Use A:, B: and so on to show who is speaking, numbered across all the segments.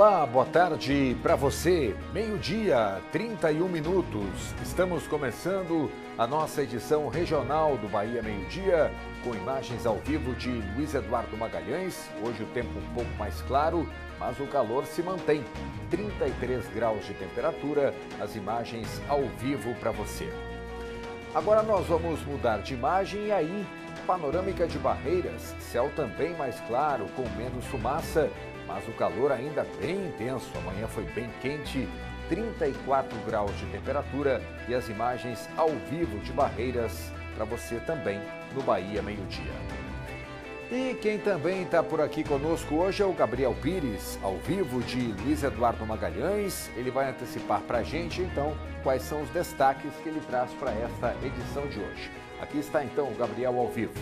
A: Olá, boa tarde para você. Meio-dia, 31 minutos. Estamos começando a nossa edição regional do Bahia Meio-Dia, com imagens ao vivo de Luiz Eduardo Magalhães. Hoje o tempo um pouco mais claro, mas o calor se mantém. 33 graus de temperatura, as imagens ao vivo para você. Agora nós vamos mudar de imagem e aí, panorâmica de Barreiras, céu também mais claro, com menos fumaça, mas o calor ainda bem intenso. Amanhã foi bem quente, 34 graus de temperatura e as imagens ao vivo de Barreiras para você também no Bahia Meio-Dia. E quem também está por aqui conosco hoje é o Gabriel Pires, ao vivo de Luiz Eduardo Magalhães. Ele vai antecipar para a gente, então, quais são os destaques que ele traz para esta edição de hoje. Aqui está, então, o Gabriel ao vivo.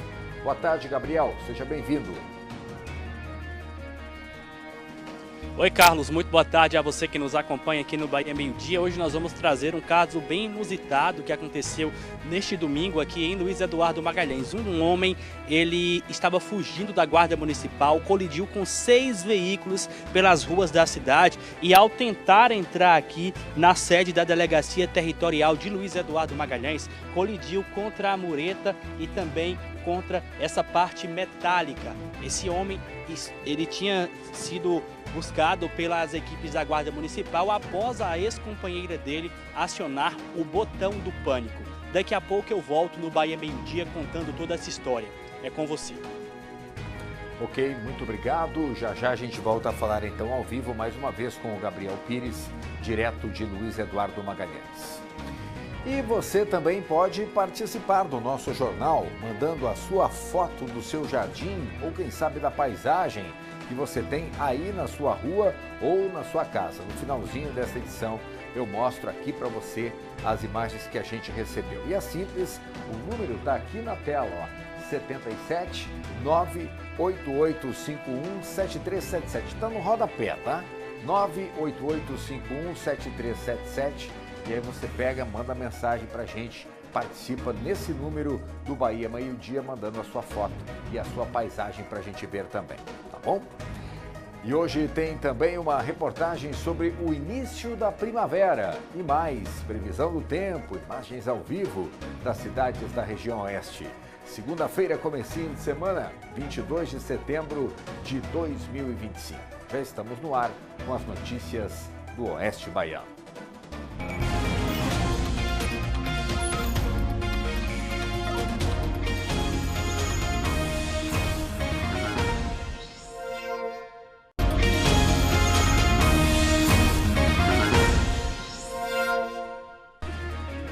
A: Boa tarde, Gabriel. Seja bem-vindo.
B: Oi, Carlos. Muito boa tarde a você que nos acompanha aqui no Bahia Meio-Dia. Hoje nós vamos trazer um caso bem inusitado que aconteceu neste domingo aqui em Luiz Eduardo Magalhães. Um homem, ele estava fugindo da guarda municipal, colidiu com 6 veículos pelas ruas da cidade e ao tentar entrar aqui na sede da Delegacia Territorial de Luiz Eduardo Magalhães, colidiu contra a mureta e também contra essa parte metálica. Esse homem, ele tinha sido buscado pelas equipes da Guarda Municipal após a ex-companheira dele acionar o botão do pânico. Daqui a pouco eu volto no Bahia Meio-Dia contando toda essa história. É com você.
A: Ok, muito obrigado. Já já a gente volta a falar então ao vivo mais uma vez com o Gabriel Pires, direto de Luiz Eduardo Magalhães. E você também pode participar do nosso jornal, mandando a sua foto do seu jardim ou quem sabe da paisagem que você tem aí na sua rua ou na sua casa. No finalzinho desta edição eu mostro aqui para você as imagens que a gente recebeu. E é simples, o número está aqui na tela, ó, 77 98851 7377. Está no rodapé, tá? 98851 7377. E aí você pega, manda mensagem pra gente, participa nesse número do Bahia Meio-Dia, mandando a sua foto e a sua paisagem pra gente ver também, tá bom? E hoje tem também uma reportagem sobre o início da primavera e mais, previsão do tempo, imagens ao vivo das cidades da região oeste. Segunda-feira, comecinho de semana, 22 de setembro de 2025. Já estamos no ar com as notícias do Oeste Baiano.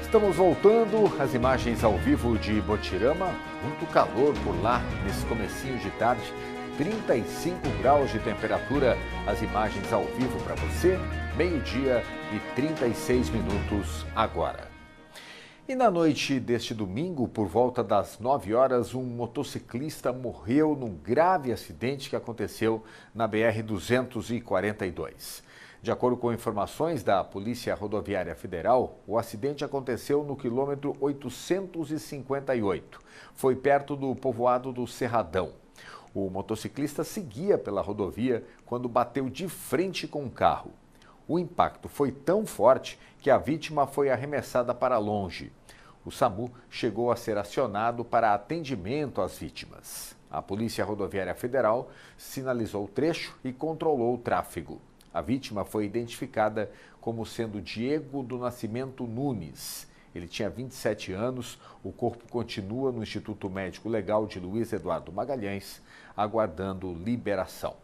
A: Estamos voltando, as imagens ao vivo de Botirama, muito calor por lá nesse comecinho de tarde, 35 graus de temperatura, as imagens ao vivo para você, meio-dia e 36 minutos agora. E na noite deste domingo, por volta das 9 horas, um motociclista morreu num grave acidente que aconteceu na BR-242. De acordo com informações da Polícia Rodoviária Federal, o acidente aconteceu no quilômetro 858. Foi perto do povoado do Cerradão. O motociclista seguia pela rodovia quando bateu de frente com um carro. O impacto foi tão forte que a vítima foi arremessada para longe. O SAMU chegou a ser acionado para atendimento às vítimas. A Polícia Rodoviária Federal sinalizou o trecho e controlou o tráfego. A vítima foi identificada como sendo Diego do Nascimento Nunes. Ele tinha 27 anos, o corpo continua no Instituto Médico Legal de Luiz Eduardo Magalhães, aguardando liberação.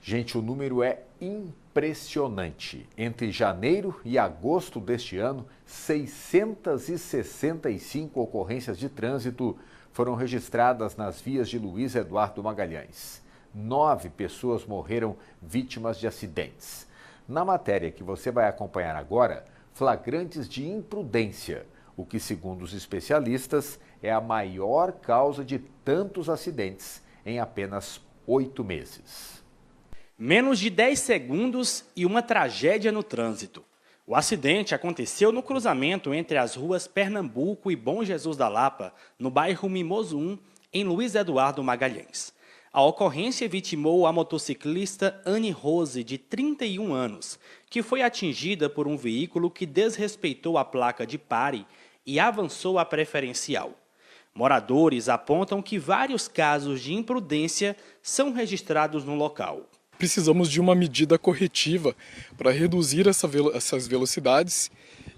A: Gente, o número é impressionante. Entre janeiro e agosto deste ano, 665 ocorrências de trânsito foram registradas nas vias de Luiz Eduardo Magalhães. 9 pessoas morreram vítimas de acidentes. Na matéria que você vai acompanhar agora, flagrantes de imprudência, o que, segundo os especialistas, é a maior causa de tantos acidentes em apenas 8 meses.
B: Menos de 10 segundos e uma tragédia no trânsito. O acidente aconteceu no cruzamento entre as ruas Pernambuco e Bom Jesus da Lapa, no bairro Mimoso 1, em Luiz Eduardo Magalhães. A ocorrência vitimou a motociclista Anne Rose, de 31 anos, que foi atingida por um veículo que desrespeitou a placa de pare e avançou a preferencial. Moradores apontam que vários casos de imprudência são registrados no local.
C: Precisamos de uma medida corretiva para reduzir essas velocidades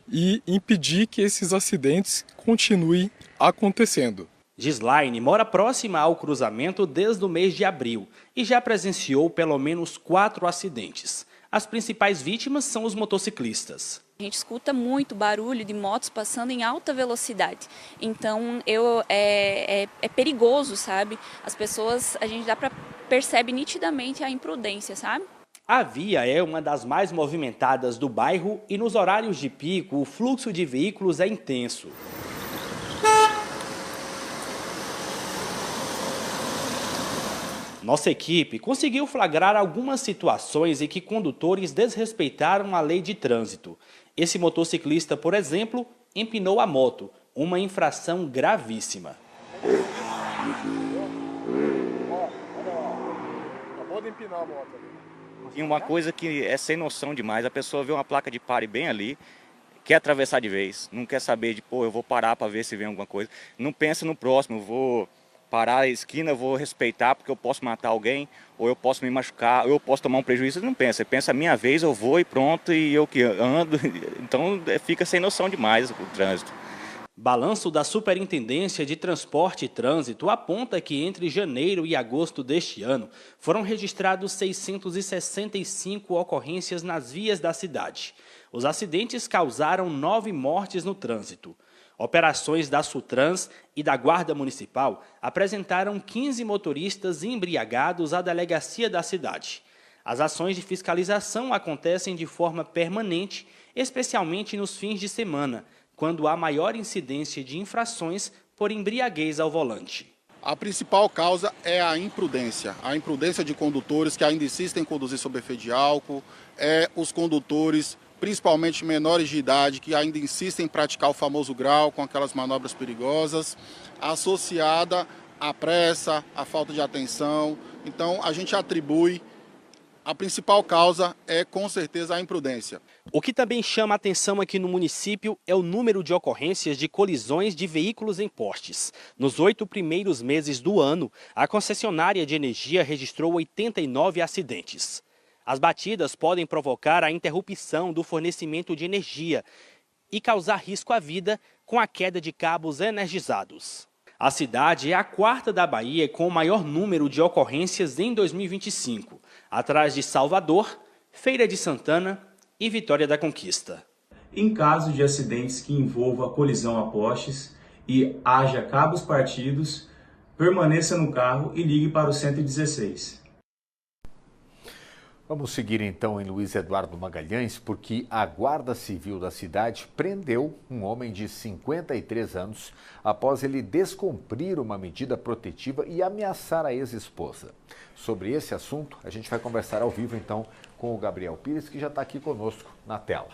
C: e impedir que esses acidentes continuem acontecendo.
B: Gislaine mora próxima ao cruzamento desde o mês de abril e já presenciou pelo menos 4 acidentes. As principais vítimas são os motociclistas.
D: A gente escuta muito barulho de motos passando em alta velocidade, então é perigoso, sabe? As pessoas, a gente percebe nitidamente a imprudência, sabe?
B: A via é uma das mais movimentadas do bairro e nos horários de pico o fluxo de veículos é intenso. Nossa equipe conseguiu flagrar algumas situações em que condutores desrespeitaram a lei de trânsito. Esse motociclista, por exemplo, empinou a moto, uma infração gravíssima.
E: Acabou de empinar a moto.
F: E uma coisa que é sem noção demais, a pessoa vê uma placa de pare bem ali, quer atravessar de vez, não quer saber de, eu vou parar para ver se vem alguma coisa, não pensa no próximo, eu vou parar a esquina, vou respeitar porque eu posso matar alguém, ou eu posso me machucar, ou eu posso tomar um prejuízo. Você não pensa, você pensa a minha vez, eu vou e pronto, e eu que ando. Então fica sem noção demais o trânsito.
B: Balanço da Superintendência de Transporte e Trânsito aponta que entre janeiro e agosto deste ano foram registrados 665 ocorrências nas vias da cidade. Os acidentes causaram 9 mortes no trânsito. Operações da Sutrans e da Guarda Municipal apresentaram 15 motoristas embriagados à delegacia da cidade. As ações de fiscalização acontecem de forma permanente, especialmente nos fins de semana, quando há maior incidência de infrações por embriaguez ao volante.
E: A principal causa é a imprudência de condutores que ainda insistem em conduzir sob efeito de álcool, os condutores, principalmente menores de idade, que ainda insistem em praticar o famoso grau com aquelas manobras perigosas, associada à pressa, à falta de atenção. Então, a gente atribui, a principal causa é, com certeza, a imprudência.
B: O que também chama a atenção aqui no município é o número de ocorrências de colisões de veículos em postes. Nos 8 primeiros meses do ano, a concessionária de energia registrou 89 acidentes. As batidas podem provocar a interrupção do fornecimento de energia e causar risco à vida com a queda de cabos energizados. A cidade é a 4ª da Bahia com o maior número de ocorrências em 2025, atrás de Salvador, Feira de Santana e Vitória da Conquista.
G: Em caso de acidentes que envolvam a colisão a postes e haja cabos partidos, permaneça no carro e ligue para o 116.
A: Vamos seguir então em Luiz Eduardo Magalhães, porque a Guarda Civil da cidade prendeu um homem de 53 anos após ele descumprir uma medida protetiva e ameaçar a ex-esposa. Sobre esse assunto, a gente vai conversar ao vivo então com o Gabriel Pires, que já está aqui conosco na tela.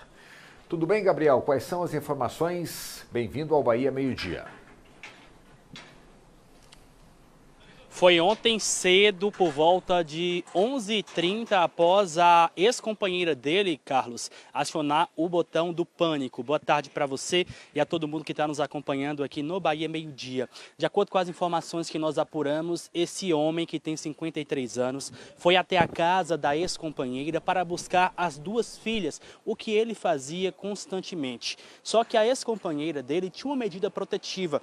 A: Tudo bem, Gabriel? Quais são as informações? Bem-vindo ao Bahia Meio-Dia.
B: Foi ontem cedo, por volta de 11h30, após a ex-companheira dele, Carlos, acionar o botão do pânico. Boa tarde para você e a todo mundo que está nos acompanhando aqui no Bahia Meio-Dia. De acordo com as informações que nós apuramos, esse homem, que tem 53 anos, foi até a casa da ex-companheira para buscar as 2 filhas, o que ele fazia constantemente. Só que a ex-companheira dele tinha uma medida protetiva.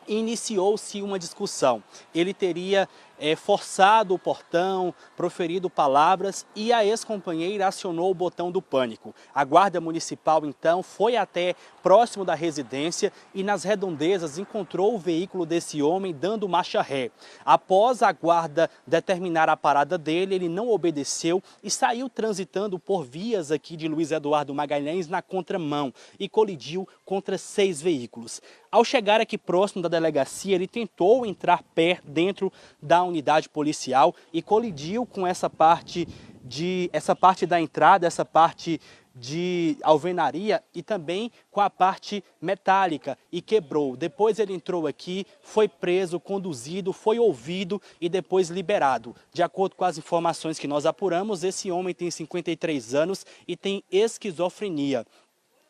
B: Iniciou-se uma discussão. Ele teria forçado o portão, proferido palavras e a ex-companheira acionou o botão do pânico. A Guarda Municipal, então, foi até próximo da residência e nas redondezas encontrou o veículo desse homem dando marcha ré. Após a guarda determinar a parada dele, ele não obedeceu e saiu transitando por vias aqui de Luiz Eduardo Magalhães na contramão e colidiu contra 6 veículos. Ao chegar aqui próximo da delegacia, ele tentou entrar dentro da unidade policial e colidiu com essa parte da entrada, essa parte de alvenaria e também com a parte metálica e quebrou. Depois ele entrou aqui, foi preso, conduzido, foi ouvido e depois liberado. De acordo com as informações que nós apuramos, esse homem tem 53 anos e tem esquizofrenia.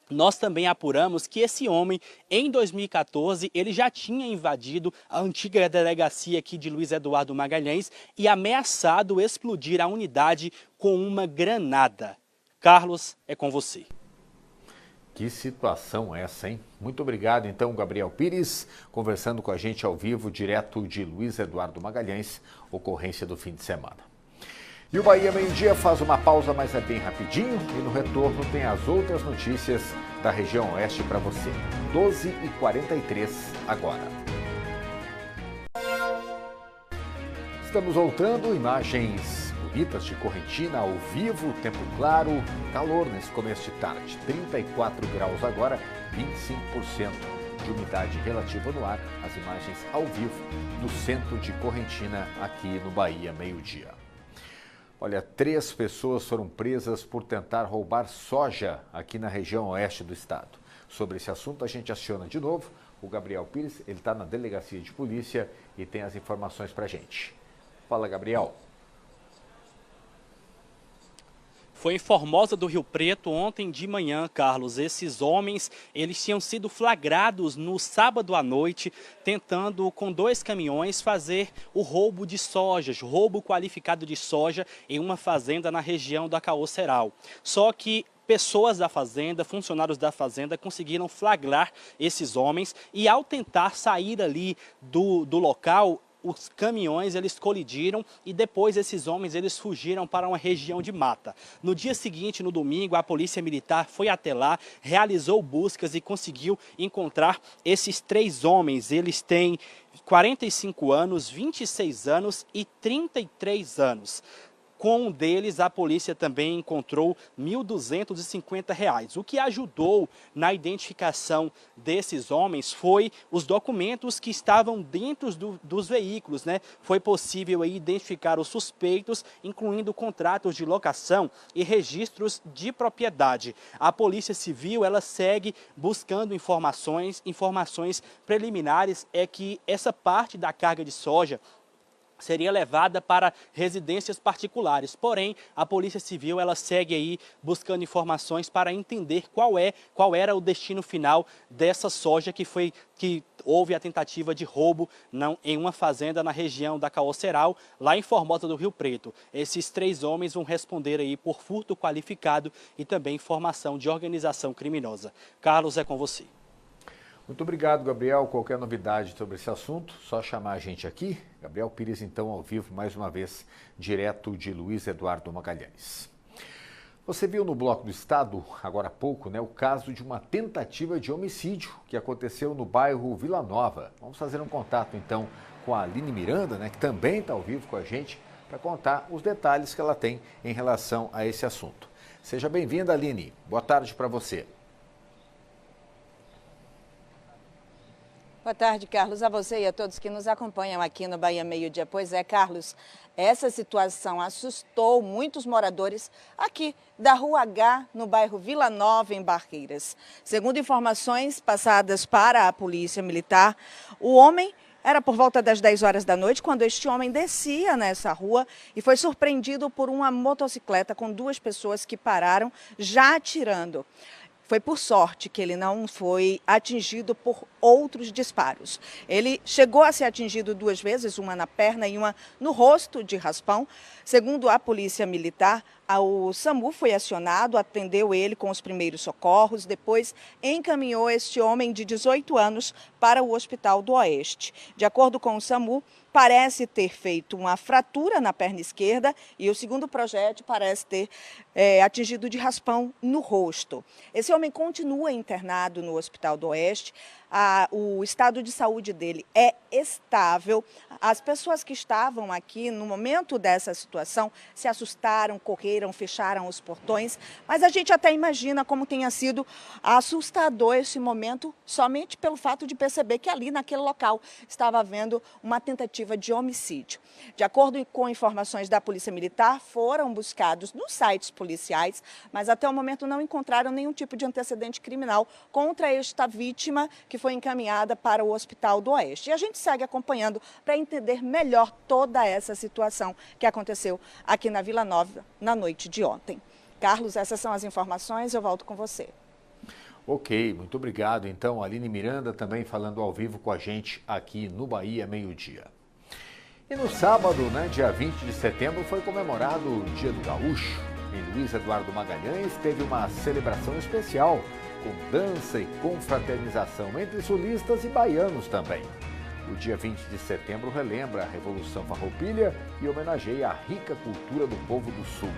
B: Nós também apuramos que esse homem, em 2014, ele já tinha invadido a antiga delegacia aqui de Luiz Eduardo Magalhães e ameaçado explodir a unidade com uma granada. Carlos, é com você.
A: Que situação essa, hein? Muito obrigado, então, Gabriel Pires, conversando com a gente ao vivo, direto de Luiz Eduardo Magalhães, ocorrência do fim de semana. E o Bahia Meio Dia faz uma pausa, mas é bem rapidinho, e no retorno tem as outras notícias da região oeste para você. 12h43 agora. Estamos voltando, imagens bonitas de Correntina ao vivo, tempo claro, calor nesse começo de tarde. 34 graus agora, 25% de umidade relativa no ar. As imagens ao vivo do centro de Correntina, aqui no Bahia Meio Dia. Olha, 3 pessoas foram presas por tentar roubar soja aqui na região oeste do estado. Sobre esse assunto, a gente aciona de novo o Gabriel Pires. Ele está na delegacia de polícia e tem as informações para a gente. Fala, Gabriel.
B: Foi em Formosa do Rio Preto ontem de manhã, Carlos. Esses homens, eles tinham sido flagrados no sábado à noite, tentando com 2 caminhões fazer o roubo de soja, roubo qualificado de soja em uma fazenda na região da Caoceral. Só que pessoas da fazenda, funcionários da fazenda, conseguiram flagrar esses homens e ao tentar sair ali do local, os caminhões eles colidiram e depois esses homens eles fugiram para uma região de mata. No dia seguinte, no domingo, a polícia militar foi até lá, realizou buscas e conseguiu encontrar esses 3 homens. Eles têm 45 anos, 26 anos e 33 anos. Com um deles, a polícia também encontrou R$ 1.250. O que ajudou na identificação desses homens foi os documentos que estavam dentro dos veículos, né? Foi possível aí identificar os suspeitos, incluindo contratos de locação e registros de propriedade. A Polícia Civil, ela segue buscando informações preliminares, é que essa parte da carga de soja seria levada para residências particulares. Porém, a Polícia Civil ela segue aí buscando informações para entender qual era o destino final dessa soja que houve a tentativa de roubo em uma fazenda na região da Caoceral, lá em Formosa do Rio Preto. Esses 3 homens vão responder aí por furto qualificado e também formação de organização criminosa. Carlos, é com você.
A: Muito obrigado, Gabriel. Qualquer novidade sobre esse assunto, só chamar a gente aqui. Gabriel Pires, então, ao vivo, mais uma vez, direto de Luiz Eduardo Magalhães. Você viu no Bloco do Estado, agora há pouco, né, o caso de uma tentativa de homicídio que aconteceu no bairro Vila Nova. Vamos fazer um contato, então, com a Aline Miranda, né, que também está ao vivo com a gente, para contar os detalhes que ela tem em relação a esse assunto. Seja bem-vinda, Aline. Boa tarde para você.
H: Boa tarde, Carlos, a você e a todos que nos acompanham aqui no Bahia Meio Dia. Pois é, Carlos, essa situação assustou muitos moradores aqui da Rua H, no bairro Vila Nova, em Barreiras. Segundo informações passadas para a Polícia Militar, o homem era por volta das 10 horas da noite, quando este homem descia nessa rua e foi surpreendido por uma motocicleta com 2 pessoas que pararam já atirando. Foi por sorte que ele não foi atingido por outros disparos. Ele chegou a ser atingido 2 vezes, uma na perna e uma no rosto de raspão. Segundo a Polícia Militar, o SAMU foi acionado, atendeu ele com os primeiros socorros, depois encaminhou este homem de 18 anos para o Hospital do Oeste. De acordo com o SAMU, parece ter feito uma fratura na perna esquerda e o segundo projétil parece ter atingido de raspão no rosto. Esse homem continua internado no Hospital do Oeste. o estado de saúde dele é estável. As pessoas que estavam aqui no momento dessa situação se assustaram, correram, fecharam os portões, mas a gente até imagina como tenha sido assustador esse momento somente pelo fato de perceber que ali naquele local estava havendo uma tentativa de homicídio. De acordo com informações da Polícia Militar, foram buscados nos sites policiais, mas até o momento não encontraram nenhum tipo de antecedente criminal contra esta vítima que foi encaminhada para o Hospital do Oeste. E a gente segue acompanhando para entender melhor toda essa situação que aconteceu aqui na Vila Nova na noite de ontem. Carlos, essas são as informações, eu volto com você.
A: Ok, muito obrigado. Então, Aline Miranda também falando ao vivo com a gente aqui no Bahia Meio-Dia. E no sábado, dia 20 de setembro, foi comemorado o Dia do Gaúcho. Em Luiz Eduardo Magalhães teve uma celebração especial, com dança e confraternização entre sulistas e baianos também. O dia 20 de setembro relembra a Revolução Farroupilha e homenageia a rica cultura do povo do Sul.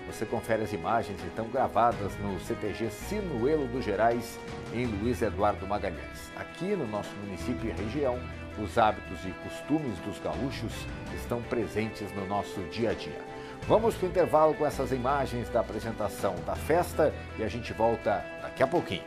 A: Você confere as imagens então gravadas no CTG Sinuelo dos Gerais, em Luiz Eduardo Magalhães. Aqui no nosso município e região, os hábitos e costumes dos gaúchos estão presentes no nosso dia a dia. Vamos para o intervalo com essas imagens da apresentação da festa e a gente volta daqui a pouquinho.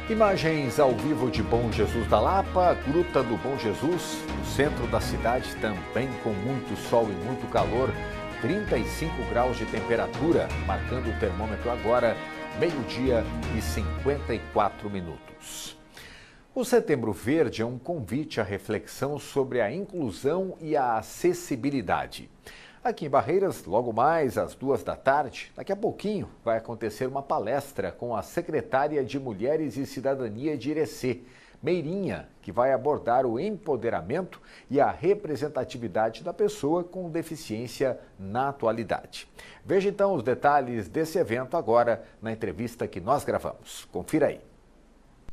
A: Imagens ao vivo de Bom Jesus da Lapa, Gruta do Bom Jesus, no centro da cidade, também com muito sol e muito calor, 35 graus de temperatura, marcando o termômetro agora, meio-dia e 54 minutos. O Setembro Verde é um convite à reflexão sobre a inclusão e a acessibilidade. Aqui em Barreiras, logo mais às 14h, daqui a pouquinho, vai acontecer uma palestra com a secretária de Mulheres e Cidadania de Irecê, Meirinha, que vai abordar o empoderamento e a representatividade da pessoa com deficiência na atualidade. Veja então os detalhes desse evento agora na entrevista que nós gravamos. Confira aí.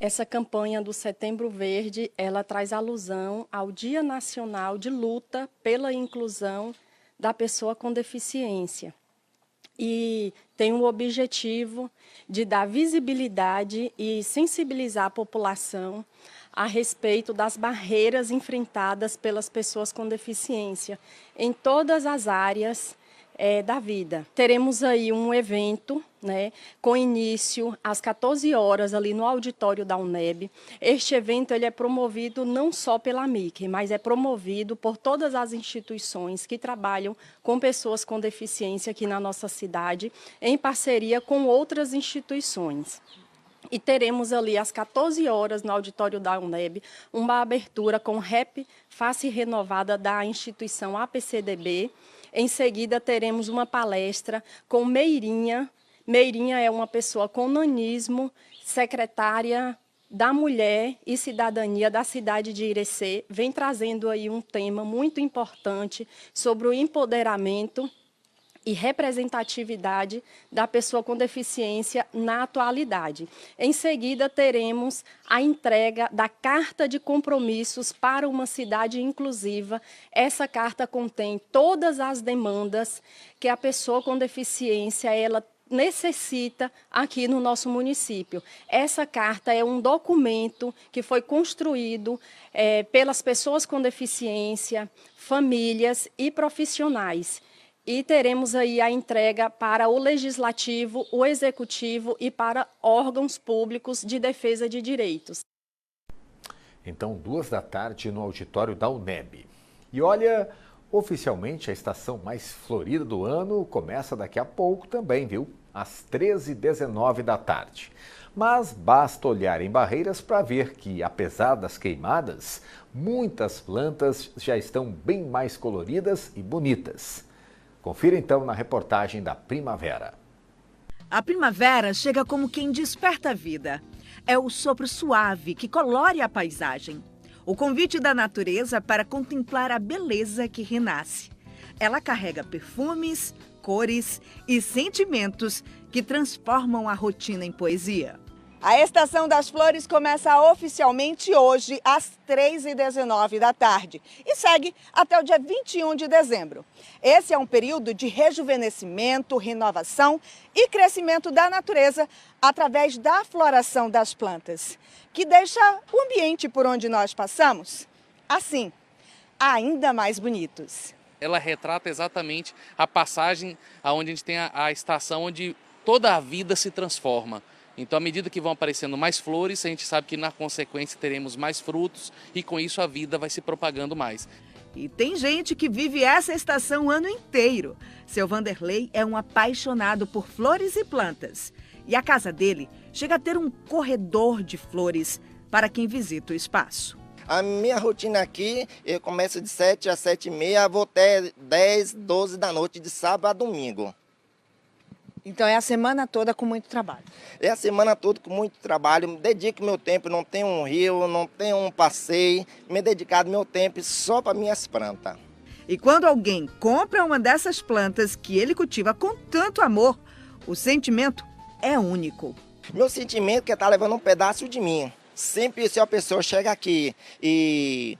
I: Essa campanha do Setembro Verde, ela traz alusão ao Dia Nacional de Luta pela Inclusão da pessoa com deficiência e tem o objetivo de dar visibilidade e sensibilizar a população a respeito das barreiras enfrentadas pelas pessoas com deficiência em todas as áreas da vida. Teremos aí um evento, com início às 14 horas ali no auditório da UNEB. Este evento ele é promovido não só pela MIC, mas é promovido por todas as instituições que trabalham com pessoas com deficiência aqui na nossa cidade, em parceria com outras instituições. E teremos ali às 14 horas no auditório da UNEB uma abertura com rap Face Renovada da instituição APCDB. Em seguida, teremos uma palestra com Meirinha. Meirinha é uma pessoa com nanismo, secretária da Mulher e Cidadania da cidade de Irecê. Vem trazendo aí um tema muito importante sobre o empoderamento e representatividade da pessoa com deficiência na atualidade. Em seguida, teremos a entrega da Carta de Compromissos para uma Cidade Inclusiva. Essa carta contém todas as demandas que a pessoa com deficiência ela necessita aqui no nosso município. Essa carta é um documento que foi construído pelas pessoas com deficiência, famílias e profissionais. E teremos aí a entrega para o Legislativo, o Executivo e para órgãos públicos de defesa de direitos.
A: Então, 14h no auditório da UNEB. E olha, oficialmente a estação mais florida do ano começa daqui a pouco também, viu? Às 13h19. Mas basta olhar em Barreiras para ver que, apesar das queimadas, muitas plantas já estão bem mais coloridas e bonitas. Confira então na reportagem da Primavera.
J: A primavera chega como quem desperta a vida. É o sopro suave que colore a paisagem. O convite da natureza para contemplar a beleza que renasce. Ela carrega perfumes, cores e sentimentos que transformam a rotina em poesia. A Estação das Flores começa oficialmente hoje, às 3h19 da tarde, e segue até o dia 21 de dezembro. Esse é um período de rejuvenescimento, renovação e crescimento da natureza através da floração das plantas, que deixa o ambiente por onde nós passamos, assim, ainda mais bonitos.
K: Ela retrata exatamente a passagem onde a gente tem a estação onde toda a vida se transforma. Então, à medida que vão aparecendo mais flores, a gente sabe que na consequência teremos mais frutos e com isso a vida vai se propagando mais.
J: E tem gente que vive essa estação o ano inteiro. Seu Vanderlei é um apaixonado por flores e plantas. E a casa dele chega a ter um corredor de flores para quem visita o espaço.
L: A minha rotina aqui, eu começo de 7 às 7h30, vou até 10, 12 da noite, de sábado a domingo.
H: Então é a semana toda com muito trabalho?
L: É a semana toda com muito trabalho, dedico meu tempo, não tenho um rio, não tenho um passeio, me dedicado meu tempo só para minhas plantas.
J: E quando alguém compra uma dessas plantas que ele cultiva com tanto amor, o sentimento é único.
L: Meu sentimento é que está levando um pedaço de mim. Sempre se a pessoa chega aqui e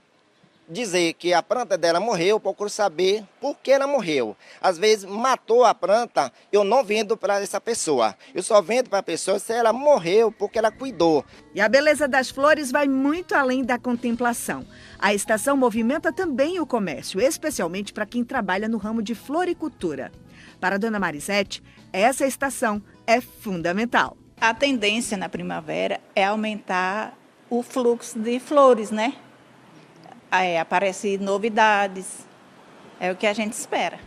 L: dizer que a planta dela morreu, eu procuro saber por que ela morreu. Às vezes matou a planta, eu não vendo para essa pessoa. Eu só vendo para a pessoa se ela morreu porque ela cuidou.
J: E a beleza das flores vai muito além da contemplação. A estação movimenta também o comércio, especialmente para quem trabalha no ramo de floricultura. Para a dona Marisete, essa estação é fundamental.
M: A tendência na primavera é aumentar o fluxo de flores, né? Aparecem novidades, é o que a gente espera.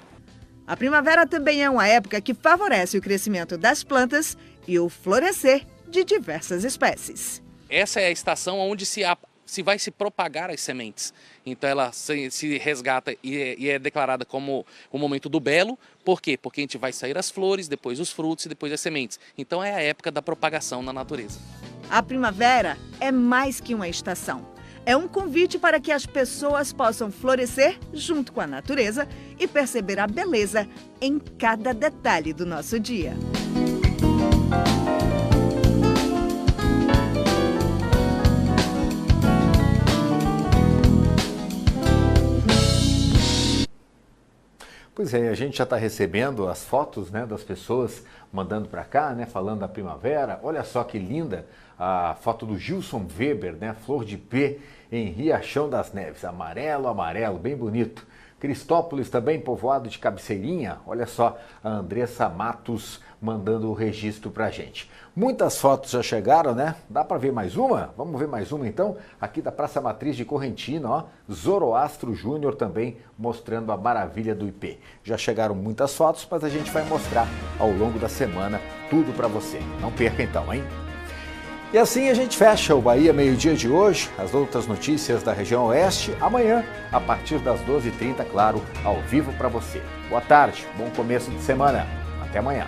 J: A primavera também é uma época que favorece o crescimento das plantas e o florescer de diversas espécies.
K: Essa é a estação onde se vai se propagar as sementes. Então ela se resgata e é declarada como o momento do belo. Por quê? Porque a gente vai sair as flores, depois os frutos e depois as sementes. Então é a época da propagação na natureza.
J: A primavera é mais que uma estação. É um convite para que as pessoas possam florescer junto com a natureza e perceber a beleza em cada detalhe do nosso dia.
A: Pois é, a gente já está recebendo as fotos, né, das pessoas mandando para cá, né, falando da primavera. Olha só que linda a foto do Gilson Weber, né, flor de pé em Riachão das Neves. Amarelo, amarelo, bem bonito. Cristópolis também, povoado de Cabeceirinha. Olha só a Andressa Matos mandando o registro para a gente. Muitas fotos já chegaram, né? Dá para ver mais uma? Vamos ver mais uma então? Aqui da Praça Matriz de Correntina, ó. Zoroastro Júnior também mostrando a maravilha do IP. Já chegaram muitas fotos, mas a gente vai mostrar ao longo da semana tudo para você. Não perca então, hein? E assim a gente fecha o Bahia Meio-Dia de hoje. As outras notícias da região oeste, amanhã, a partir das 12h30, claro, ao vivo para você. Boa tarde, bom começo de semana. Até amanhã.